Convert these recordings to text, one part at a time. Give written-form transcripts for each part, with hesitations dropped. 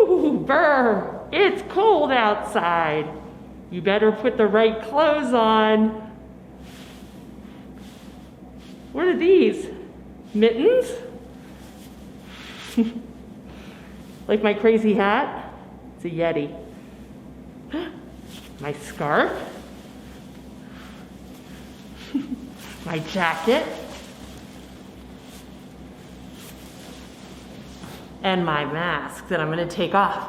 Ooh, brr, it's cold outside. You better put the right clothes on. What are these? Mittens? Like my crazy hat? It's a Yeti. My scarf? My jacket? And my mask that I'm gonna take off.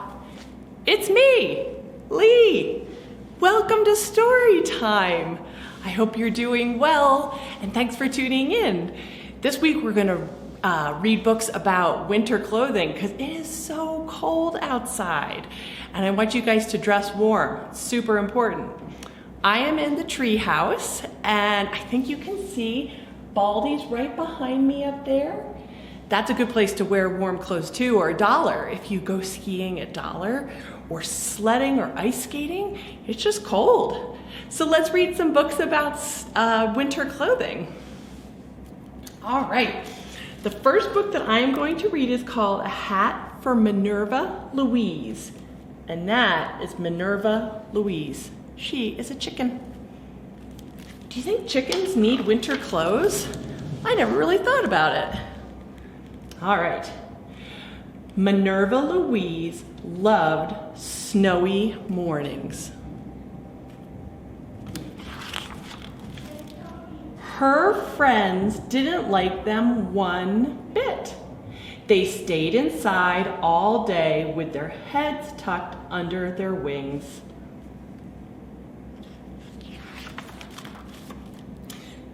It's me, Lee. Welcome to story time. I hope you're doing well, and thanks for tuning in. This week we're gonna read books about winter clothing because it is so cold outside, and I want you guys to dress warm. It's super important. I am in the tree house, and I think you can see Baldy's right behind me up there. That's a good place to wear warm clothes too, or $1 if you go skiing at $1, or sledding or ice skating. It's just cold. So let's read some books about winter clothing. All right, the first book that I'm going to read is called A Hat for Minerva Louise, and that is Minerva Louise. She is a chicken. Do you think chickens need winter clothes? I never really thought about it. All right. Minerva Louise loved snowy mornings. Her friends didn't like them one bit. They stayed inside all day with their heads tucked under their wings.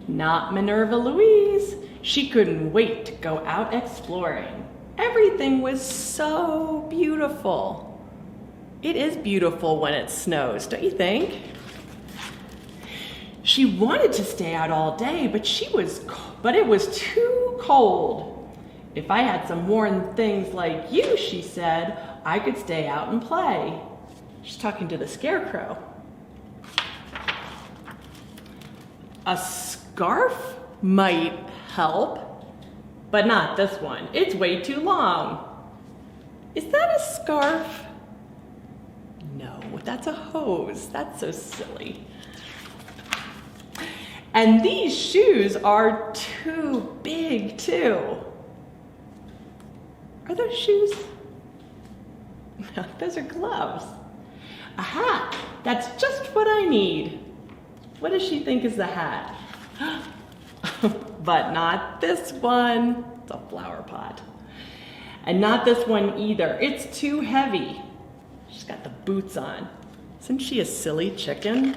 Not Minerva Louise. She couldn't wait to go out exploring. Everything was so beautiful. It is beautiful when it snows, don't you think? She wanted to stay out all day, but it was too cold. If I had some warm things like you, she said, I could stay out and play. She's talking to the scarecrow. A scarf might help, but not this one. It's way too long. Is that a scarf? No, that's a hose. That's so silly. And these shoes are too big too. Are those shoes? No, those are gloves. A hat. That's just what I need. What does she think is the hat? But not this one. It's a flower pot. And not this one either. It's too heavy. She's got the boots on. Isn't she a silly chicken?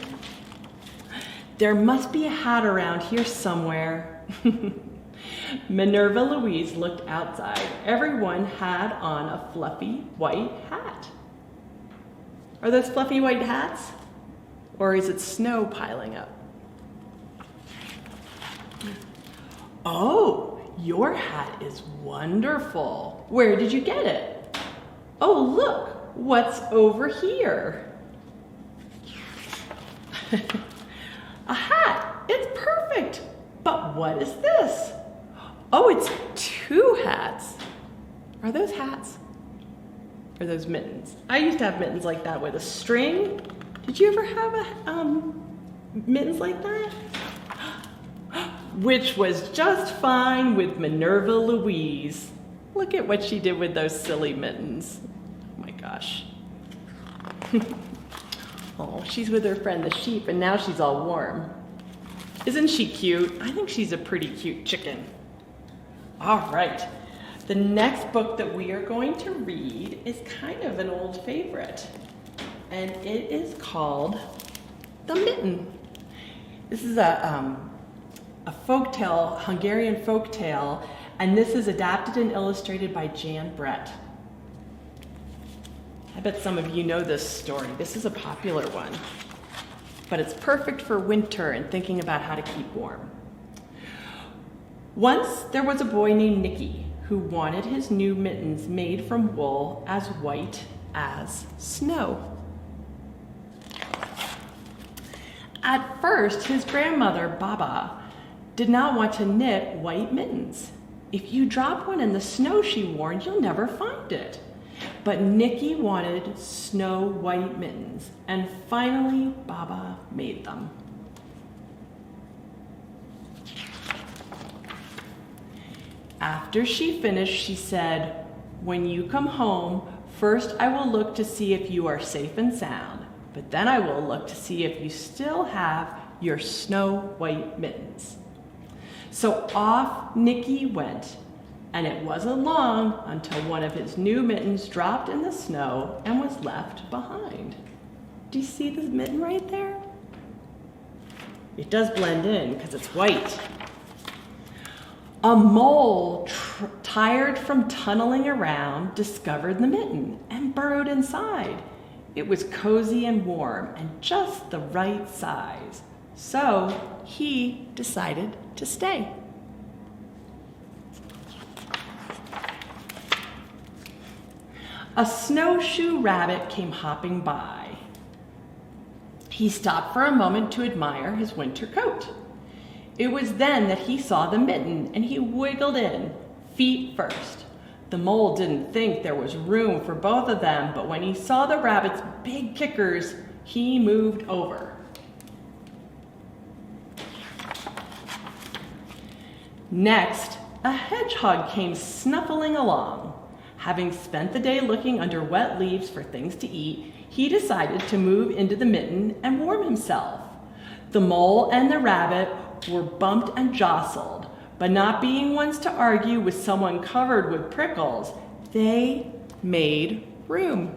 There must be a hat around here somewhere. Minerva Louise looked outside. Everyone had on a fluffy white hat. Are those fluffy white hats? Or is it snow piling up? Oh, your hat is wonderful. Where did you get it? Oh, look, what's over here? A hat, it's perfect. But what is this? Oh, it's two hats. Are those hats? Or those mittens? I used to have mittens like that with a string. Did you ever have mittens like that? Which was just fine with Minerva Louise. Look at what she did with those silly mittens. Oh my gosh. Oh, she's with her friend the sheep, and now she's all warm. Isn't she cute? I think she's a pretty cute chicken. All right. The next book that we are going to read is kind of an old favorite, and it is called The Mitten. This is a folktale, Hungarian folktale, and this is adapted and illustrated by Jan Brett. I bet some of you know this story. This is a popular one, but it's perfect for winter and thinking about how to keep warm. Once there was a boy named Nicky who wanted his new mittens made from wool as white as snow. At first, his grandmother, Baba, did not want to knit white mittens. If you drop one in the snow, she warned, you'll never find it. But Nikki wanted snow white mittens, and finally Baba made them. After she finished, she said, "When you come home, first I will look to see if you are safe and sound, but then I will look to see if you still have your snow white mittens." So off Nikki went, and it wasn't long until one of his new mittens dropped in the snow and was left behind. Do you see the mitten right there? It does blend in because it's white. A mole, tired from tunneling around, discovered the mitten and burrowed inside. It was cozy and warm and just the right size. So he decided to stay. A snowshoe rabbit came hopping by. He stopped for a moment to admire his winter coat. It was then that he saw the mitten and he wiggled in, feet first. The mole didn't think there was room for both of them, but when he saw the rabbit's big kickers, he moved over. Next, a hedgehog came snuffling along. Having spent the day looking under wet leaves for things to eat, he decided to move into the mitten and warm himself. The mole and the rabbit were bumped and jostled, but not being ones to argue with someone covered with prickles, they made room.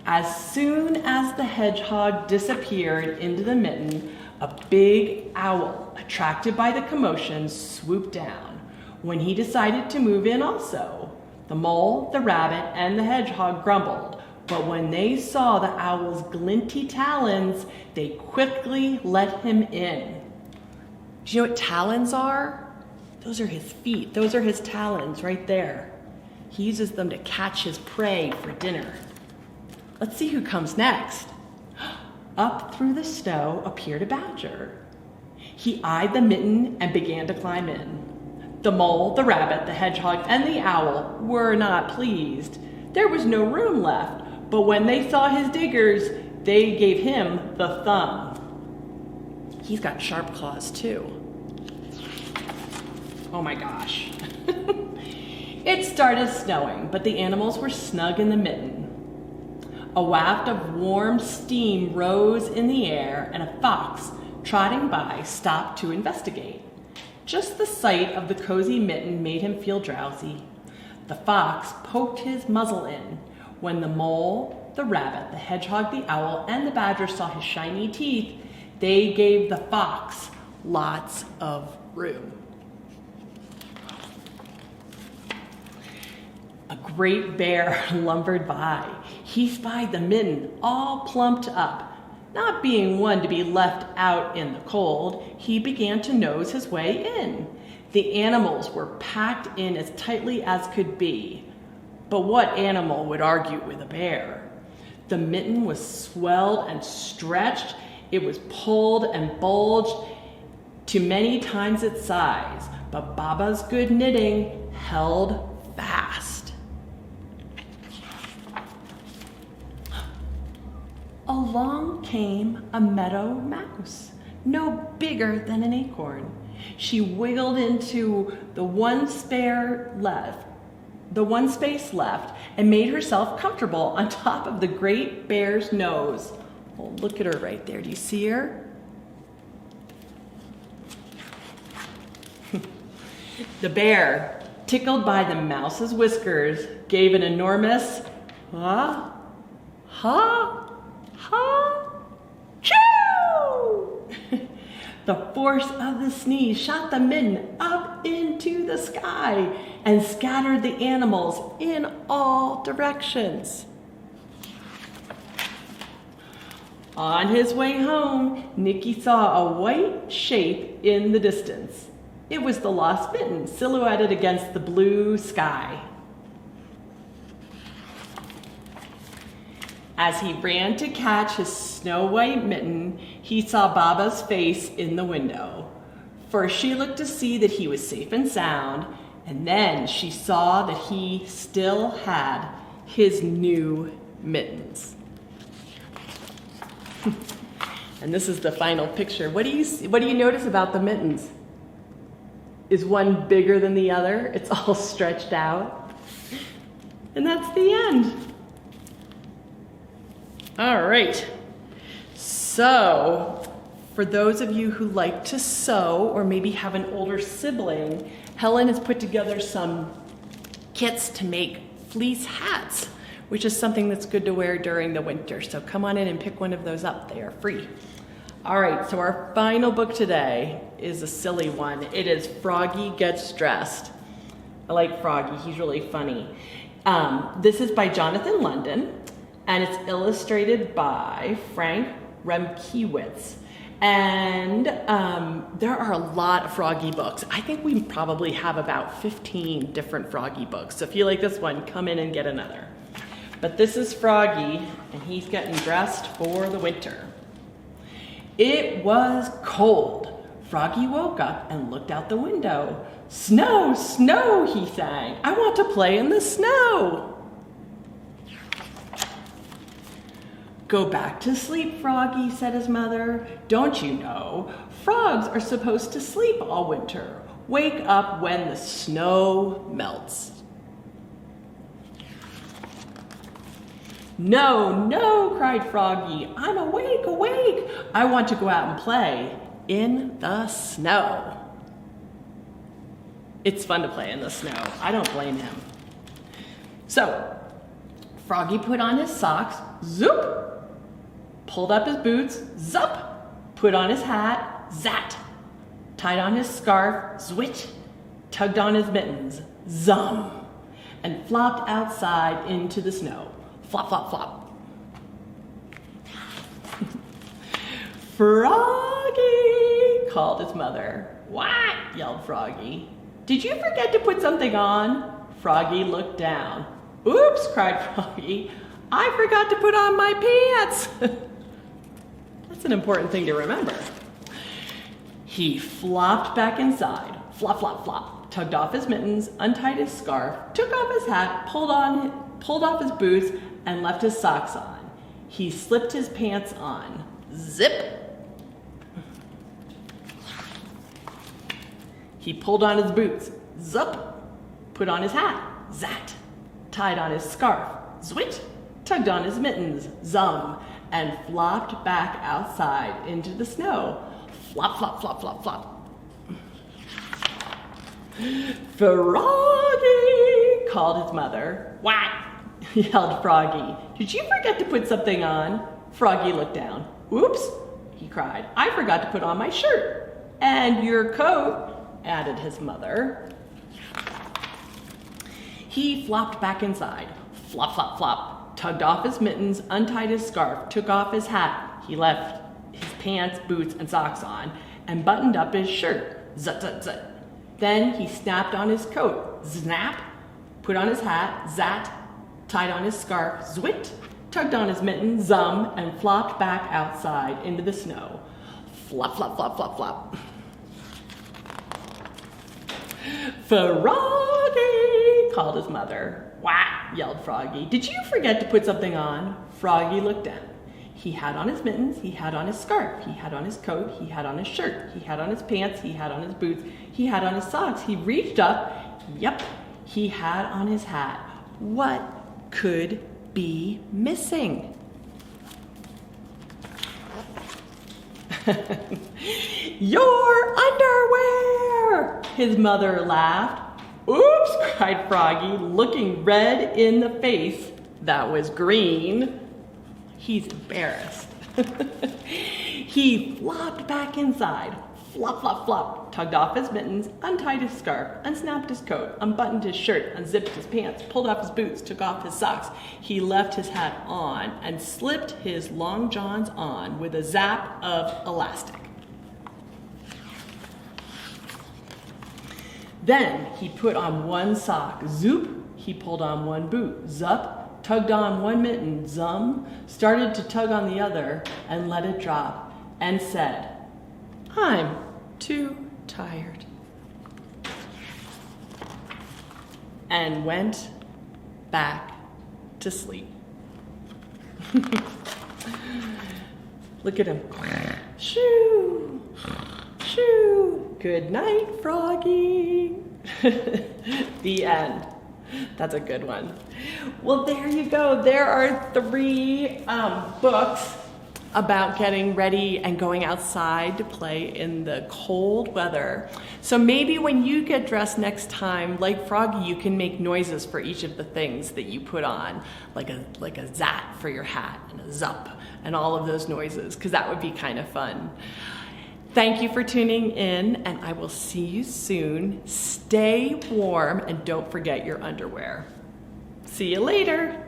As soon as the hedgehog disappeared into the mitten, a big owl, attracted by the commotion, swooped down. When he decided to move in also, the mole, the rabbit, and the hedgehog grumbled, but when they saw the owl's glinty talons, they quickly let him in. Do you know what talons are? Those are his feet. Those are his talons right there. He uses them to catch his prey for dinner. Let's see who comes next. Up through the snow appeared a badger. He eyed the mitten and began to climb in. The mole, the rabbit, the hedgehog, and the owl were not pleased. There was no room left, but when they saw his diggers, they gave him the thumb. He's got sharp claws too. Oh my gosh. It started snowing, but the animals were snug in the mitten. A waft of warm steam rose in the air, and a fox, trotting by, stopped to investigate. Just the sight of the cozy mitten made him feel drowsy. The fox poked his muzzle in. When the mole, the rabbit, the hedgehog, the owl, and the badger saw his shiny teeth, they gave the fox lots of room. A great bear lumbered by. He spied the mitten all plumped up. Not being one to be left out in the cold, he began to nose his way in. The animals were packed in as tightly as could be. But what animal would argue with a bear? The mitten was swelled and stretched. It was pulled and bulged to many times its size, but Baba's good knitting held fast. Along came a meadow mouse, no bigger than an acorn. She wiggled into the one space left, and made herself comfortable on top of the great bear's nose. Oh, look at her right there. Do you see her? The bear, tickled by the mouse's whiskers, gave an enormous ha, ha, ha, choo! The force of the sneeze shot the mitten up into the sky and scattered the animals in all directions. On his way home, Nicky saw a white shape in the distance. It was the lost mitten silhouetted against the blue sky. As he ran to catch his snow-white mitten, he saw Baba's face in the window. First she looked to see that he was safe and sound, And then she saw that he still had his new mittens. And this is the final picture. What do you notice about the mittens? Is one bigger than the other? It's all stretched out. And that's the end. All right. So, for those of you who like to sew or maybe have an older sibling, Helen has put together some kits to make fleece hats, which is something that's good to wear during the winter. So come on in and pick one of those up. They are free. All right, so our final book today is a silly one. It is Froggy Gets Dressed. I like Froggy, he's really funny. This is by Jonathan London, and it's illustrated by Frank Remkiewicz. And there are a lot of Froggy books. I think we probably have about 15 different Froggy books. So if you like this one, come in and get another. But this is Froggy, and he's getting dressed for the winter. It was cold. Froggy woke up and looked out the window. Snow, snow, he sang. I want to play in the snow. Go back to sleep, Froggy, said his mother. Don't you know, frogs are supposed to sleep all winter. Wake up when the snow melts. No, no, cried Froggy. I'm awake, awake. I want to go out and play in the snow. It's fun to play in the snow. I don't blame him. So, Froggy put on his socks, zoop, pulled up his boots, zup, put on his hat, zat, tied on his scarf, zwit, tugged on his mittens, zum, and flopped outside into the snow. Flop, flop, flop. Froggy, called his mother. What? Yelled Froggy. Did you forget to put something on? Froggy looked down. Oops, cried Froggy. I forgot to put on my pants. That's an important thing to remember. He flopped back inside. Flop, flop, flop. Tugged off his mittens, untied his scarf, took off his hat, pulled off his boots, and left his socks on. He slipped his pants on. Zip. He pulled on his boots. Zup. Put on his hat. Zat. Tied on his scarf. Zwit. Tugged on his mittens. Zum. And flopped back outside into the snow. Flop, flop, flop, flop, flop. Froggy, called his mother. What? Yelled Froggy. Did you forget to put something on? Froggy looked down. Oops, he cried. I forgot to put on my shirt. And your coat, added his mother. He flopped back inside. Flop, flop, flop. Tugged off his mittens, untied his scarf, took off his hat. He left his pants, boots, and socks on, and buttoned up his shirt. Zut, zut, zut. Then he snapped on his coat. Snap. Put on his hat. Zat. Tied on his scarf. Zwit. Tugged on his mitten. Zum. And flopped back outside into the snow. Flop, flop, flop, flop, flop. Froggy, called his mother. What? Yelled Froggy. Did you forget to put something on? Froggy looked down. He had on his mittens, he had on his scarf, he had on his coat, he had on his shirt, he had on his pants, he had on his boots, he had on his socks. He reached up, yep, he had on his hat. What could be missing? Your underwear! His mother laughed. Oops, cried Froggy, looking red in the face. That was green. He's embarrassed. He flopped back inside. Flop, flop, flop. Tugged off his mittens, untied his scarf, unsnapped his coat, unbuttoned his shirt, unzipped his pants, pulled off his boots, took off his socks. He left his hat on and slipped his long johns on with a zap of elastic. Then he put on one sock. Zoop. He pulled on one boot. Zup. Tugged on one mitten, zum, started to tug on the other and let it drop, and said, I'm too tired. and went back to sleep. Look at him. Shoo, shoo. Good night, Froggy. The end. That's a good one. Well, there you go. There are 3 books about getting ready and going outside to play in the cold weather. So maybe when you get dressed next time, like Froggy, you can make noises for each of the things that you put on, like a zat for your hat and a zup and all of those noises, because that would be kind of fun. Thank you for tuning in, and I will see you soon. Stay warm and don't forget your underwear. See you later.